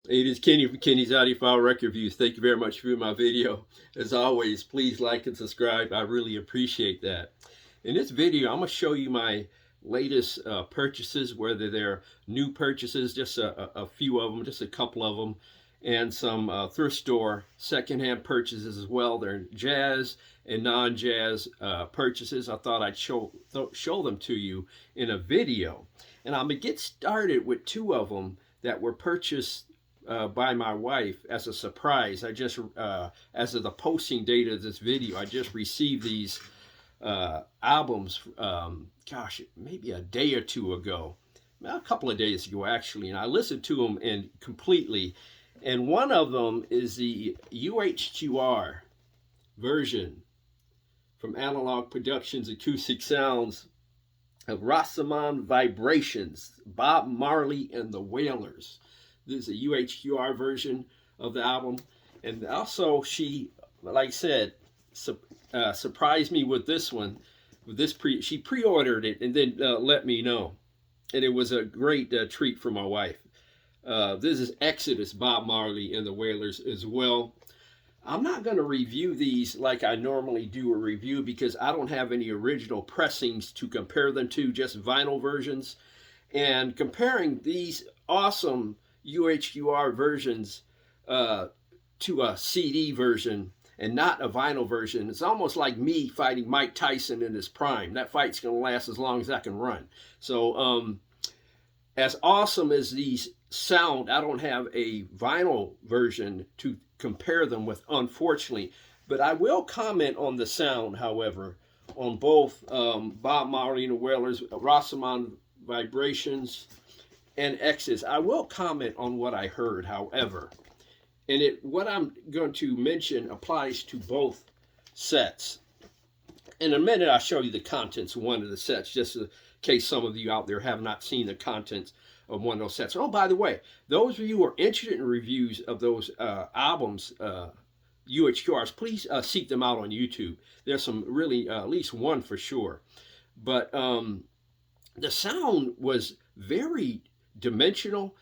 It is Kenny from Kenny's Audiophile Record Reviews. Thank you very much for viewing my video. As always, please like and subscribe. I really appreciate that. In this video, I'm going to show you my latest purchases, whether they're new purchases, just a few of them, just a couple of them, and some thrift store secondhand purchases as well. They're jazz and non-jazz purchases. I thought I'd show them to you in a video. And I'm going to get started with two of them that were purchased by my wife as a surprise. I just, as of the posting date of this video, I just received these albums, gosh, maybe a day or two ago, a couple of days ago actually, and I listened to them completely. And one of them is the UHQR version from Analogue Productions Acoustic Sounds of Rasteman Vibrations, Bob Marley and the Wailers. This is a UHQR version of the album. And also she, like I said, surprised me with this one. She pre-ordered it and then let me know. And it was a great treat for my wife. This is Exodus, Bob Marley and the Wailers as well. I'm not going to review these like I normally do a review because I don't have any original pressings to compare them to, just vinyl versions. And comparing these awesome UHQR versions to a CD version and not a vinyl version, it's almost like me fighting Mike Tyson in his prime. That fight's going to last as long as I can run. So as awesome as these sound, I don't have a vinyl version to compare them with, unfortunately. But I will comment on the sound, however, on both Bob Marley and the Wailers, Rasteman Vibrations, and Exodus. I will comment on what I heard, however. And what I'm going to mention applies to both sets. In a minute, I'll show you the contents of one of the sets, just in case some of you out there have not seen the contents of one of those sets. Oh, by the way, those of you who are interested in reviews of those albums, UHQRs, please seek them out on YouTube. There's some really, at least one for sure. But the sound was very dimensional,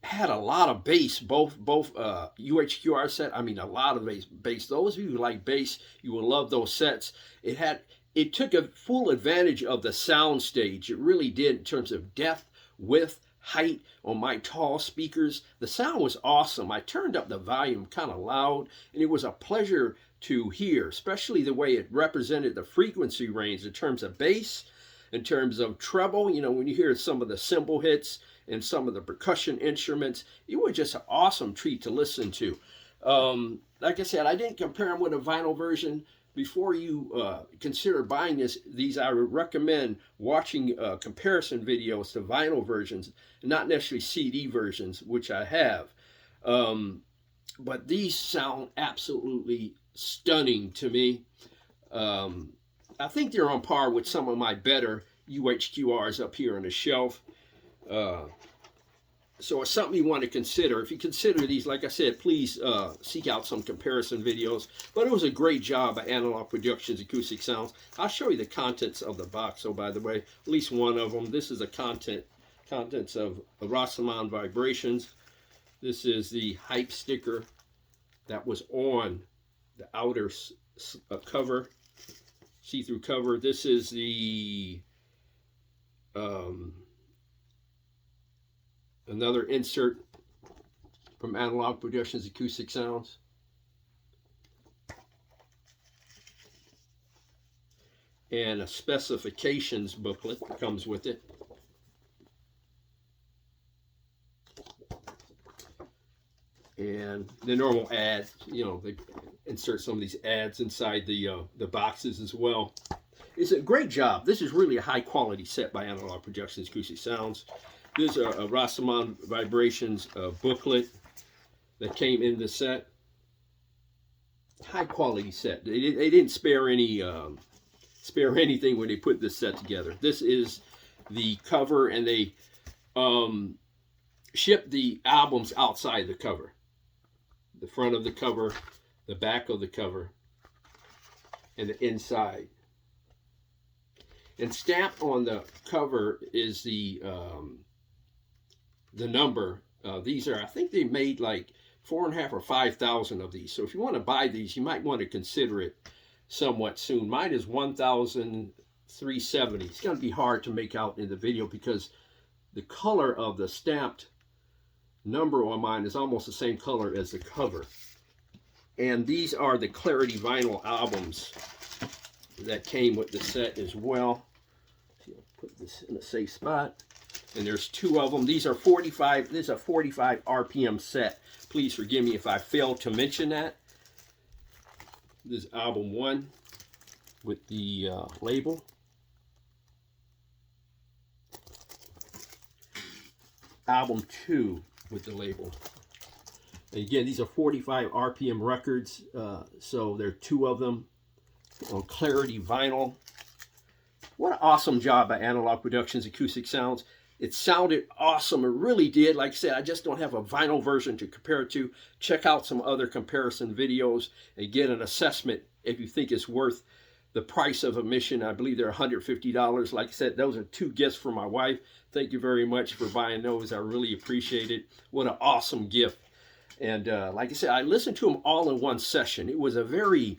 had a lot of bass, both UHQR set, I mean a lot of bass. Those of you who like bass, you will love those sets. It took a full advantage of the sound stage. It really did, in terms of depth, width, height on my tall speakers. The sound was awesome. I turned up the volume kind of loud, and it was a pleasure to hear, especially the way it represented the frequency range in terms of bass, in terms of treble. You know, when you hear some of the cymbal hits and some of the percussion instruments, it was just an awesome treat to listen to. Like I said, I didn't compare them with a vinyl version. Before you consider buying these, I would recommend watching comparison videos to vinyl versions, not necessarily CD versions, which I have. But these sound absolutely stunning to me. I think they're on par with some of my better UHQRs up here on the shelf. So it's something you want to consider. If you consider these, like I said, please seek out some comparison videos. But it was a great job by Analogue Productions Acoustic Sounds. I'll show you the contents of the box. So by the way, at least one of them. This is the contents of Rasteman Vibrations. This is the hype sticker that was on the outer cover, see-through cover. This is the another insert from Analogue Productions Acoustic Sounds. And a specifications booklet comes with it. And the normal ads, you know, they insert some of these ads inside the boxes as well. It's a great job. This is really a high quality set by Analogue Productions Acoustic Sounds. There's a Rasteman Vibrations booklet that came in the set. High quality set. They didn't spare anything when they put this set together. This is the cover, and they shipped the albums outside the cover. The front of the cover, the back of the cover, and the inside. And stamped on the cover is the number These are, I think they made like 4.5 or 5,000 of these. So if you want to buy these, you might want to consider it somewhat soon. Mine is 1,370. It's going to be hard to make out in the video because the color of the stamped number on mine is almost the same color as the cover. And these are the Clarity vinyl albums that came with the set as well. So I'll put this in a safe spot. And there's 2 of them. These are 45. This is a 45 RPM set. Please forgive me if I failed to mention that. This is album 1 with the label. Album 2 with the label. And again, these are 45 RPM records, so there are 2 of them on Clarity vinyl. What an awesome job by Analogue Productions Acoustic Sounds. It sounded awesome. It really did. Like I said, I just don't have a vinyl version to compare it to. Check out some other comparison videos and get an assessment if you think it's worth the price of admission. I believe they're $150. Like I said, those are 2 gifts for my wife. Thank you very much for buying those. I really appreciate it. What an awesome gift. And like I said, I listened to them all in one session. It was a very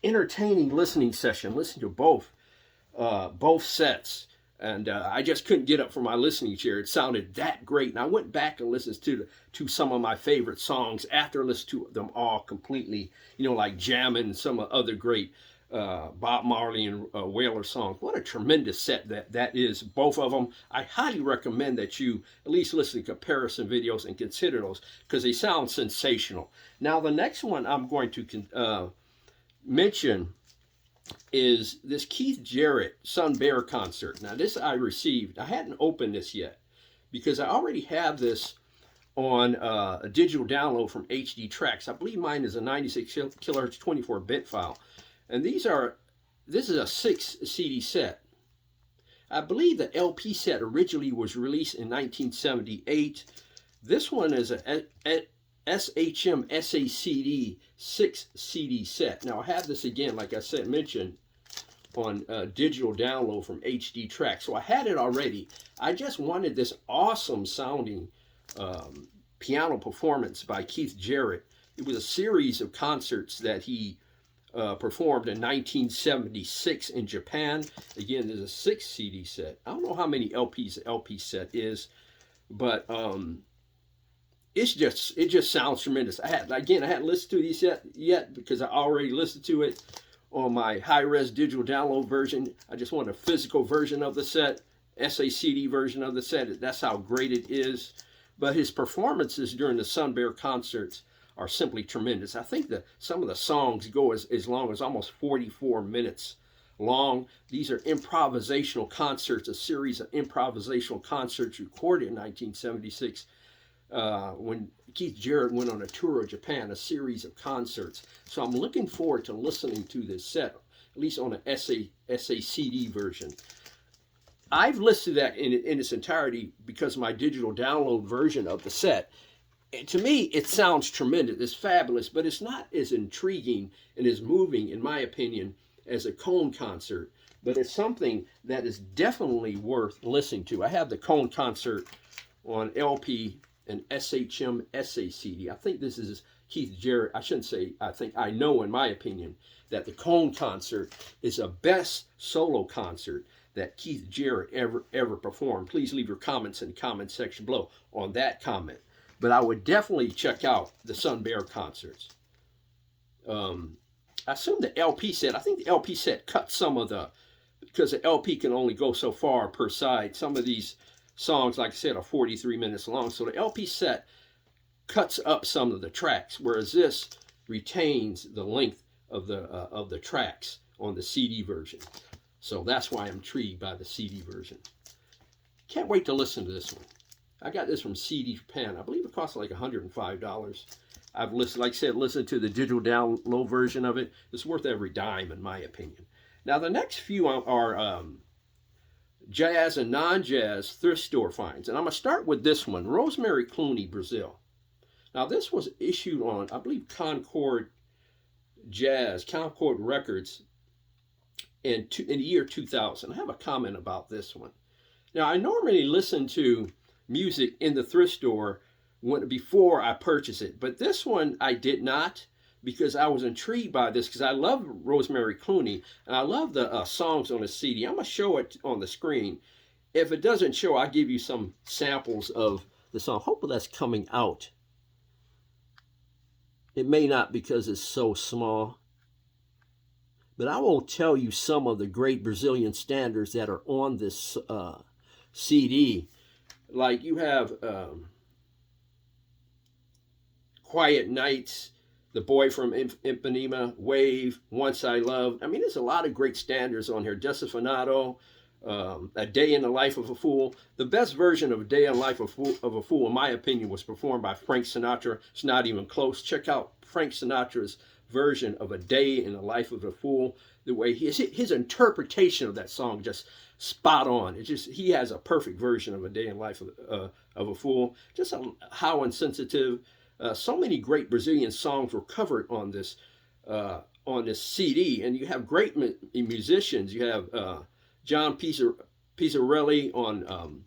entertaining listening session. Listen to both sets. And I just couldn't get up from my listening chair. It sounded that great. And I went back and listened to some of my favorite songs after listening to them all completely. You know, like Jammin' and some other great Bob Marley and Wailer songs. What a tremendous set that is, both of them. I highly recommend that you at least listen to comparison videos and consider those because they sound sensational. Now, the next one I'm going to mention is this Keith Jarrett Sun Bear concert. Now this I received. I hadn't opened this yet because I already have this on a digital download from HD Tracks. I believe mine is a 96 kilohertz 24-bit file. And this is a 6 CD set. I believe the LP set originally was released in 1978. This one is a SHM SACD 6 CD set. Now I have this again, like I said, mentioned on digital download from HD Tracks. So I had it already. I just wanted this awesome sounding piano performance by Keith Jarrett. It was a series of concerts that he performed in 1976 in Japan. Again, there's a 6 CD set. I don't know how many LPs the LP set is, but it just sounds tremendous. I hadn't listened to these yet because I already listened to it on my high-res digital download version. I just want a physical version of the set, SACD version of the set. That's how great it is. But his performances during the Sun Bear concerts are simply tremendous. I think that some of the songs go as long as almost 44 minutes long. These are improvisational concerts, a series of improvisational concerts recorded in 1976 when Keith Jarrett went on a tour of Japan, a series of concerts. So I'm looking forward to listening to this set, at least on an SACD version. I've listed that in its entirety because my digital download version of the set. And to me, it sounds tremendous. It's fabulous, but it's not as intriguing and as moving, in my opinion, as a Cone concert. But it's something that is definitely worth listening to. I have the Cone concert on LP and SHM SACD. I think this is Keith Jarrett. I shouldn't say I think. I know, in my opinion, that the Cone concert is the best solo concert that Keith Jarrett ever performed. Please leave your comments in the comment section below on that comment. But I would definitely check out the Sun Bear concerts. I assume the LP set, I think the LP set cut some of the, because the LP can only go so far per side. Some of these songs, like I said, are 43 minutes long. So the LP set cuts up some of the tracks, whereas this retains the length of the tracks on the CD version. So that's why I'm intrigued by the CD version. Can't wait to listen to this one. I got this from CD Japan. I believe it costs like $105. I've listened, like I said, listened to the digital download version of it. It's worth every dime, in my opinion. Now, the next few are jazz and non-jazz thrift store finds. And I'm going to start with this one, Rosemary, Clooney, Brazil. Now, this was issued on, I believe, Concord Records in the year 2000. I have a comment about this one. Now, I normally listen to music in the thrift store before I purchased it. But this one I did not, because I was intrigued by this, because I love Rosemary Clooney, and I love the songs on the CD. I'm going to show it on the screen. If it doesn't show, I'll give you some samples of the song. Hopefully that's coming out. It may not, because it's so small. But I will tell you some of the great Brazilian standards that are on this CD. Like you have Quiet Nights, The Boy from Ipanema, Wave, Once I Loved. I mean, there's a lot of great standards on here. Desafinado, A Day in the Life of a Fool. The best version of A Day in the Life of a Fool, in my opinion, was performed by Frank Sinatra. It's not even close. Check out Frank Sinatra's version of A Day in the Life of a Fool. The way his interpretation of that song, just spot on. It's just, he has a perfect version of A Day in the Life of a Fool. Just how insensitive. So many great Brazilian songs were covered on this CD, and you have great musicians. You have John Pizzarelli on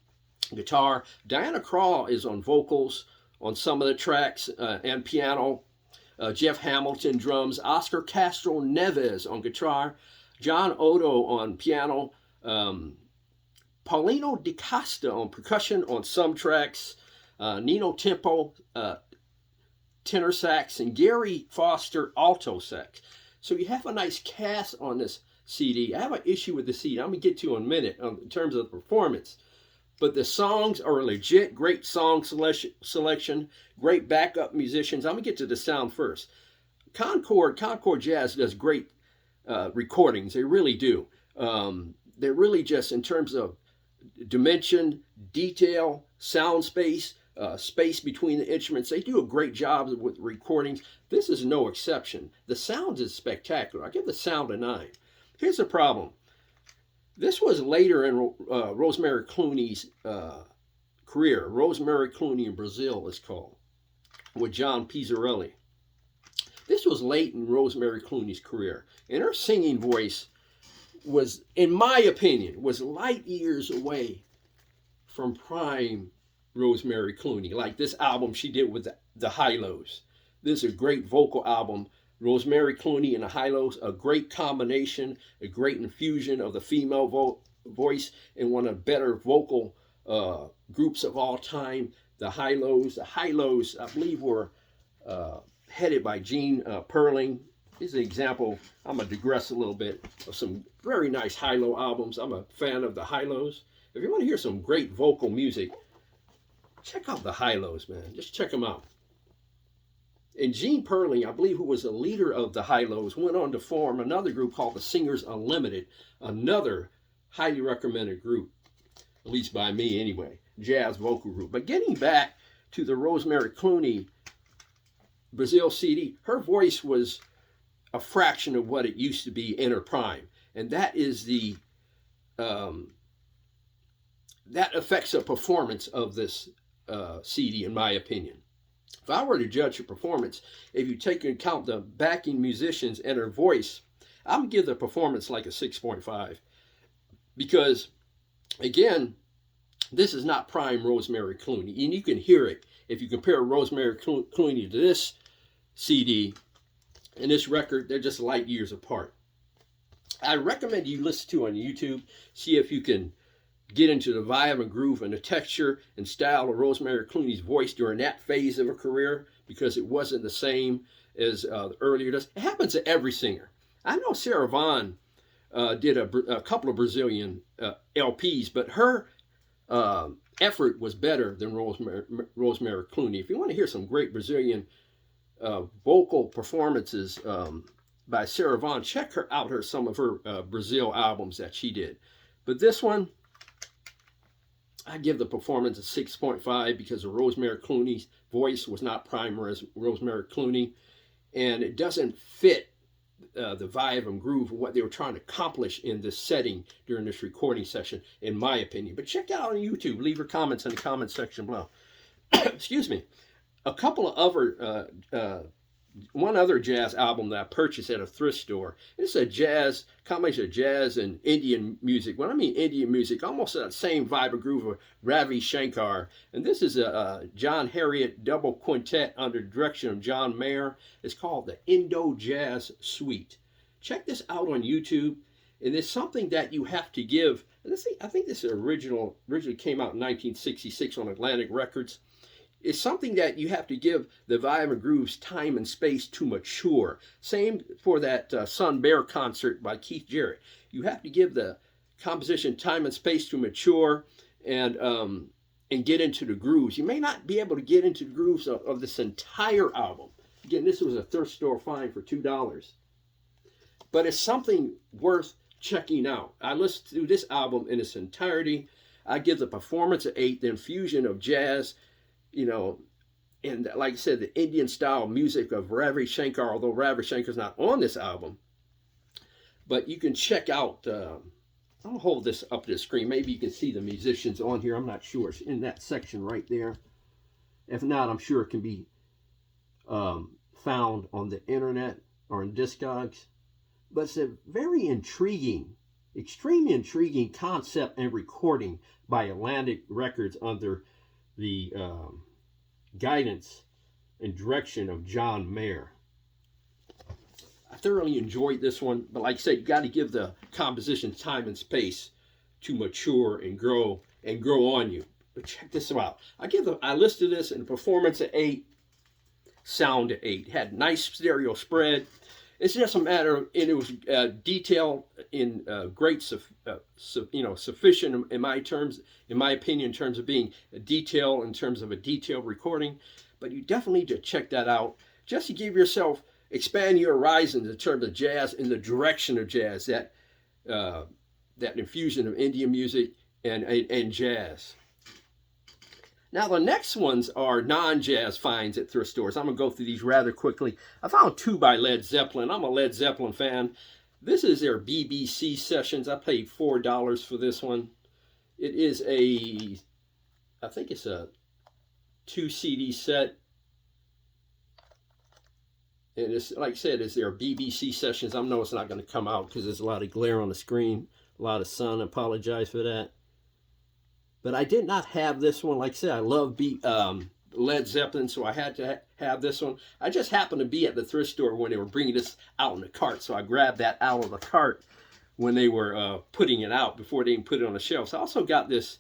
guitar. Diana Krall is on vocals on some of the tracks and piano. Jeff Hamilton drums. Oscar Castro Neves on guitar. John Odo on piano. Paulino Di Costa on percussion on some tracks. Nino Tempo tenor sax, and Gary Foster alto sax. So you have a nice cast on this CD. I have an issue with the CD I'm going to get to in a minute in terms of the performance. But the songs are legit. Great song selection. Great backup musicians. I'm going to get to the sound first. Concord Jazz does great recordings. They really do. They're really just, in terms of dimension, detail, sound space, space between the instruments. They do a great job with recordings. This is no exception. The sound is spectacular. I give the sound a 9. Here's the problem. This was later in Rosemary Clooney's career. Rosemary Clooney in Brazil is called, with John Pizzarelli. This was late in Rosemary Clooney's career, and her singing voice was, in my opinion, was light years away from prime Rosemary Clooney. Like this album she did with the Hi-Los. This is a great vocal album. Rosemary Clooney and the Hi-Los, a great combination, a great infusion of the female voice in one of the better vocal groups of all time. The Hi-Los, I believe, were headed by Gene Perling. This is an example. I'm going to digress a little bit, of some very nice Hi-Lo albums. I'm a fan of the Hi-Los. If you want to hear some great vocal music, check out the Hi-Los, man. Just check them out. And Gene Perling, I believe, who was the leader of the Hi-Los, went on to form another group called the Singers Unlimited, another highly recommended group, at least by me anyway, jazz vocal group. But getting back to the Rosemary Clooney Brazil CD, her voice was a fraction of what it used to be in her prime. And that is the, that affects the performance of this CD, in my opinion. If I were to judge her performance, if you take into account the backing musicians and her voice, I'm going to give the performance like a 6.5. Because, again, this is not prime Rosemary Clooney. And you can hear it if you compare Rosemary Clooney to this CD and this record. They're just light years apart. I recommend you listen to it on YouTube. See if you can get into the vibe and groove and the texture and style of Rosemary Clooney's voice during that phase of her career, because it wasn't the same as the earlier does. It happens to every singer. I know Sarah Vaughan did a couple of Brazilian LPs, but her effort was better than Rosemary Clooney. If you want to hear some great Brazilian vocal performances by Sarah Vaughan, check her out, some of her Brazil albums that she did. But this one, I give the performance a 6.5 because of Rosemary Clooney's voice was not prime Rosemary Clooney, and it doesn't fit the vibe and groove of what they were trying to accomplish in this setting during this recording session, in my opinion. But check it out on YouTube. Leave your comments in the comment section below. Excuse me. A couple of other one other jazz album that I purchased at a thrift store. It's a jazz, combination of jazz and Indian music. When I mean Indian music, almost that same vibe or groove of Ravi Shankar. And this is a John Harriott double quintet under the direction of John Mayer. It's called the Indo Jazz Suite. Check this out on YouTube. And it's something that you have to give. And this, I think this originally came out in 1966 on Atlantic Records. It's something that you have to give the vibe and grooves time and space to mature. Same for that Sun Bear concert by Keith Jarrett. You have to give the composition time and space to mature and get into the grooves. You may not be able to get into the grooves of this entire album. Again, this was a thrift store find for $2. But it's something worth checking out. I listened to this album in its entirety. I give the performance an 8, the infusion of jazz, you know, and like I said, the Indian style music of Ravi Shankar, although Ravi Shankar's not on this album. But you can check out, I'll hold this up to the screen. Maybe you can see the musicians on here. I'm not sure. It's in that section right there. If not, I'm sure it can be found on the internet or in Discogs. But it's a very intriguing, extremely intriguing concept and recording by Atlantic Records under the guidance and direction of John Mayer. I thoroughly enjoyed this one, but like I said, you got to give the composition time and space to mature and grow on you. But check this out. I listed this in performance at 8, sound at 8. Had nice stereo spread. It's just a matter of, and it was detail in great, sufficient in my opinion, in terms of being a detail, in terms of a detailed recording. But you definitely need to check that out just to give yourself, expand your horizons in terms of jazz, in the direction of jazz, that infusion of Indian music and jazz. Now, the next ones are non-jazz finds at thrift stores. I'm going to go through these rather quickly. I found 2 by Led Zeppelin. I'm a Led Zeppelin fan. This is their BBC Sessions. I paid $4 for this one. It is I think it's a 2 CD set. And it's, like I said, it's their BBC Sessions. I know it's not going to come out because there's a lot of glare on the screen, a lot of sun. I apologize for that. But I did not have this one. Like I said, I love Led Zeppelin, so I had to have this one. I just happened to be at the thrift store when they were bringing this out in the cart, so I grabbed that out of the cart when they were putting it out before they even put it on the shelves. I also got this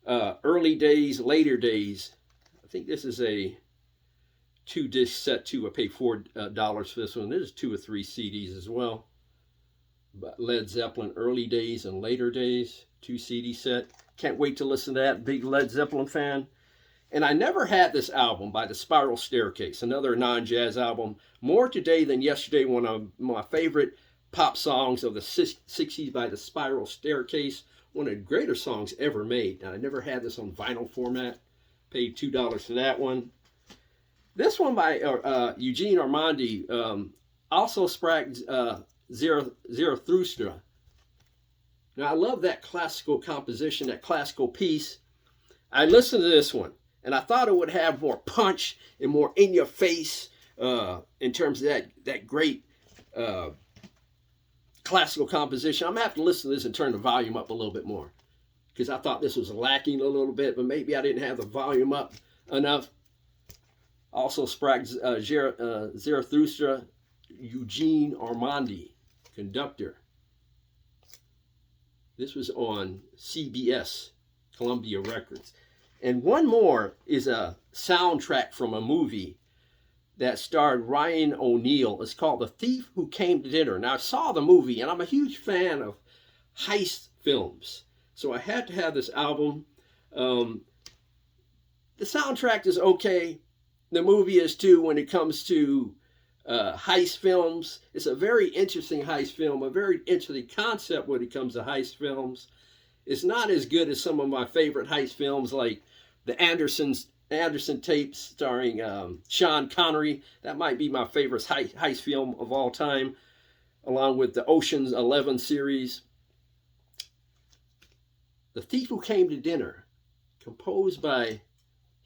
early days, later days. I think this is a 2-disc set too. I paid $4 for this one. There's 2 or 3 CDs as well. But Led Zeppelin early days and later days, 2 CD set. Can't wait to listen to that. Big Led Zeppelin fan. And I never had this album by The Spiral Staircase, another non-jazz album. More Today Than Yesterday, one of my favorite pop songs of the 60s by The Spiral Staircase. One of the greater songs ever made. And I never had this on vinyl format. Paid $2 for that one. This one by Eugene Ormandy, also sprach Zarathustra. Now, I love that classical composition, that classical piece. I listened to this one, and I thought it would have more punch and more in-your-face in terms of that great classical composition. I'm going to have to listen to this and turn the volume up a little bit more because I thought this was lacking a little bit, but maybe I didn't have the volume up enough. Also sprach Zarathustra, Eugene Ormandy, Conductor. This was on CBS, Columbia Records. And one more is a soundtrack from a movie that starred Ryan O'Neal. It's called The Thief Who Came to Dinner. Now, I saw the movie, and I'm a huge fan of heist films. So I had to have this album. The soundtrack is okay. The movie is too when it comes to heist films. It's a very interesting heist film, a very interesting concept when it comes to heist films. It's not as good as some of my favorite heist films like the Anderson tapes starring Sean Connery. That might be my favorite heist film of all time, along with the Ocean's 11 series. The Thief Who Came to Dinner, composed by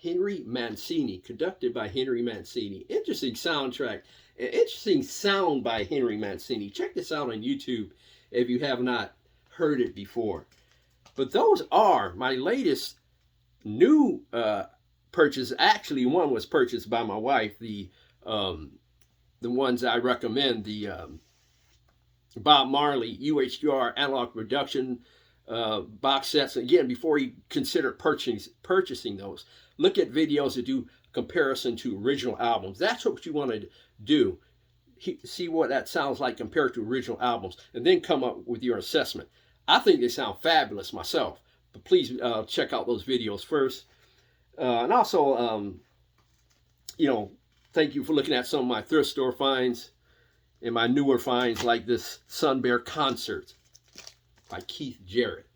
Henry Mancini, conducted by Henry Mancini. Interesting soundtrack. Interesting sound by Henry Mancini. Check this out on YouTube if you have not heard it before. But those are my latest new purchase. Actually, one was purchased by my wife. The ones I recommend, the Bob Marley UHQR analog production box sets. Again, before you consider purchasing those, look at videos that do comparison to original albums. That's what you want to do. See what that sounds like compared to original albums, and then come up with your assessment. I think they sound fabulous myself, but please check out those videos first. And also, you know, thank you for looking at some of my thrift store finds and my newer finds, like this Sun Bear Concert by Keith Jarrett.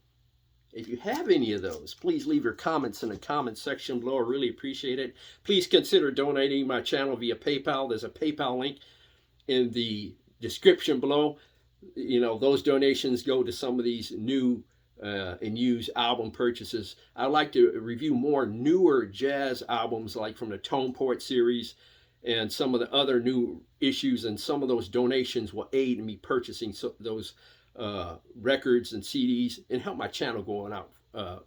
If you have any of those, please leave your comments in the comment section below. I really appreciate it. Please consider donating to my channel via PayPal. There's a PayPal link in the description below. You know, those donations go to some of these new and used album purchases. I like to review more newer jazz albums, like from the Tone Port series and some of the other new issues, and some of those donations will aid in me purchasing those records and CDs and help my channel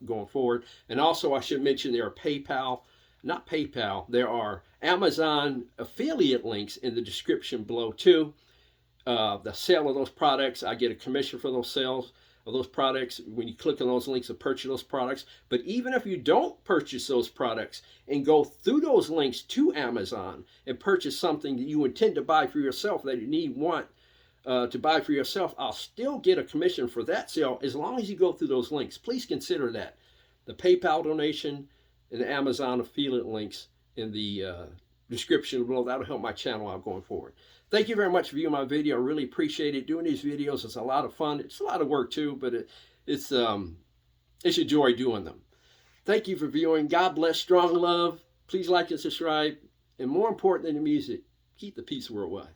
going forward. And also, I should mention there are there are Amazon affiliate links in the description below too. The sale of those products, I get a commission for those sales of those products when you click on those links to purchase those products. But even if you don't purchase those products and go through those links to Amazon and purchase something that you intend to buy for yourself, that you want to buy for yourself, I'll still get a commission for that sale as long as you go through those links. Please consider that. The PayPal donation and the Amazon affiliate links in the description below. That'll help my channel out going forward. Thank you very much for viewing my video. I really appreciate it. Doing these videos, it's a lot of fun. It's a lot of work too, but it's a joy doing them. Thank you for viewing. God bless. Strong love. Please like and subscribe. And more important than the music, keep the peace worldwide.